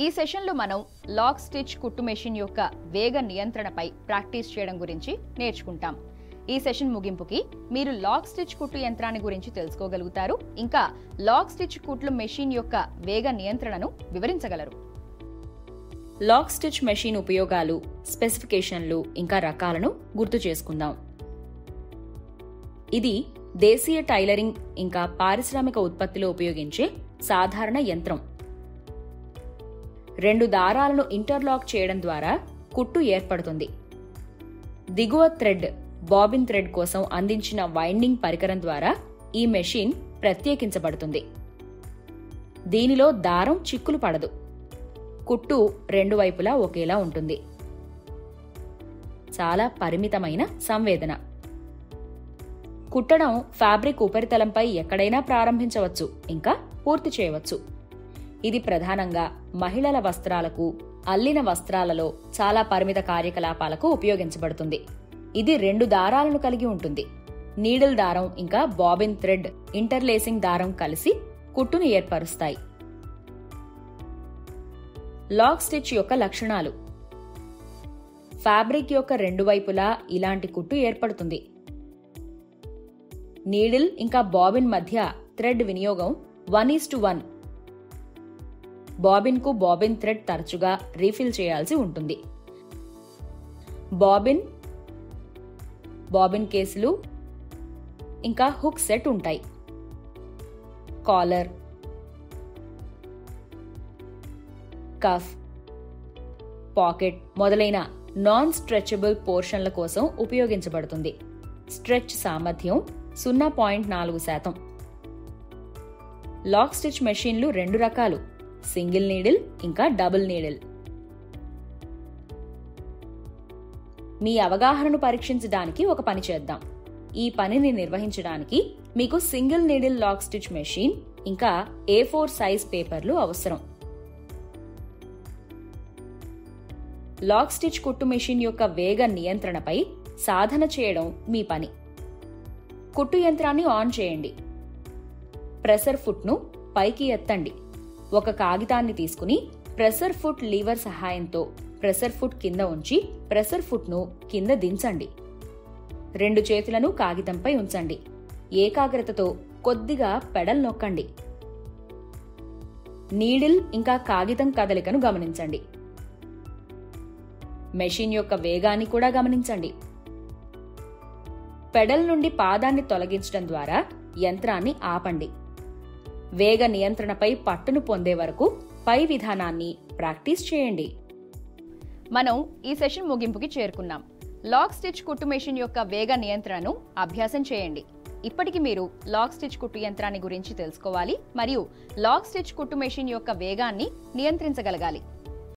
ఈ సెషన్లో మనం లాక్ స్టిచ్ కుట్టు మెషిన్ యొక్క వేగ నియంత్రణపై ప్రాక్టీస్ చేయడం గురించి నేర్చుకుంటాం. ఈ సెషన్ ముగింపుకి మీరు లాక్ స్టిచ్ కుట్టు యంత్రాన్ని గురించి తెలుసుకోగలుగుతారు, ఇంకా లాక్ స్టిచ్ కుట్లు మెషిన్ యొక్క వేగ నియంత్రణను వివరించగలరు. లాక్ స్టిచ్ మెషిన్ ఉపయోగాలు, స్పెసిఫికేషన్లు ఇంకా రకాలను గుర్తు చేసుకుందాం. ఇది దేశీయ టైలరింగ్ ఇంకా పారిశ్రామిక ఉత్పత్తిలో ఉపయోగించే సాధారణ యంత్రం. 2 దారాలను ఇంటర్లాక్ చేయడం ద్వారా కుట్టు ఏర్పడుతుంది. దిగువ థ్రెడ్ బాబిన్ థ్రెడ్ కోసం అందించిన వైండింగ్ పరికరం ద్వారా ఈ మెషిన్ ప్రత్యేకించబడుతుంది. దీనిలో దారం చిక్కులు పడదు. కుట్టు 2 వైపులా ఒకేలా ఉంటుంది. చాలా పరిమితమైన సంవేదన. కుట్టడం ఫ్యాబ్రిక్ ఉపరితలంపై ఎక్కడైనా ప్రారంభించవచ్చు, ఇంకా పూర్తి చేయవచ్చు. ఇది ప్రధానంగా మహిళల వస్త్రాలకు, అల్లిన వస్త్రాలలో చాలా పరిమిత కార్యకలాపాలకు ఉపయోగించబడుతుంది. ఇది 2 దారాలను కలిగి ఉంటుంది. నీడిల్ దారం ఇంకా బాబిన్ థ్రెడ్ ఇంటర్లేసింగ్ దారం కలిసి కుట్టును ఏర్పరుస్తాయి. లాక్ స్టిచ్ యొక్క లక్షణాలు. ఫ్యాబ్రిక్ యొక్క 2 వైపులా ఇలాంటి కుట్టు ఏర్పడుతుంది. నీడిల్ ఇంకా బాబిన్ మధ్య థ్రెడ్ వినియోగం 1:1. బాబిన్ కు బాబిన్ థ్రెడ్ తరచుగా రీఫిల్ చేయాల్సి ఉంటుంది. బాబిన్ కేసులు ఇంకా హుక్ సెట్ ఉంటాయి. కాలర్, కఫ్, పాకెట్ మొదలైన నాన్ స్ట్రెచబుల్ పోర్షన్ల కోసం ఉపయోగించబడుతుంది. స్ట్రెచ్ సామర్థ్యం 0.4%. లాక్ స్టిచ్ మెషిన్లు 2 రకాలు, సింగిల్ నీడిల్ ఇంకా డబుల్ నీడిల్. మీ అవగాహనను పరీక్షించడానికి ఒక పని చేద్దాం. ఈ పనిని నిర్వహించడానికి మీకు single needle lock stitch machine ఇంకా A4 సైజ్ పేపర్లు అవసరం. లాక్ స్టిచ్ కుట్టు మెషిన్ యొక్క వేగ నియంత్రణపై సాధన చేయడం మీ పని. కుట్టు యంత్రాన్ని ఆన్ చేయండి. ప్రెసర్ ఫుట్ ను పైకి ఎత్తండి. ఒక కాగితాన్ని తీసుకుని ప్రెసర్ ఫుట్ లీవర్ సహాయంతో ప్రెసర్ ఫుట్ కింద ఉంచి ప్రెసర్ ఫుట్ ను కింద దించండి. 2 చేతులను కాగితంపై ఉంచండి. ఏకాగ్రతతో కొద్దిగా పెడల్ నొక్కండి. నీడిల్ ఇంకా కాగితం కదలికను గమనించండి. మెషిన్ యొక్క వేగాన్ని కూడా గమనించండి. పెడల్ నుండి పాదాన్ని తొలగించడం ద్వారా యంత్రాన్ని ఆపండి. వేగ నియంత్రణపై పట్టును పొందే వరకు పై విధానాన్ని ప్రాక్టీస్ చేయండి. మనం ఈ సెషన్ ముగింపుకి చేరుకున్నాం. లాక్ స్టిచ్ కుట్టు మెషిన్ యొక్క వేగ నియంత్రణను అభ్యాసం చేయండి. ఇప్పటికి మీరు లాక్ స్టిచ్ కుట్టు యంత్రాన్ని గురించి తెలుసుకోవాలి మరియు లాక్ స్టిచ్ కుట్టు మెషిన్ యొక్క వేగాన్ని నియంత్రించగలగాలి.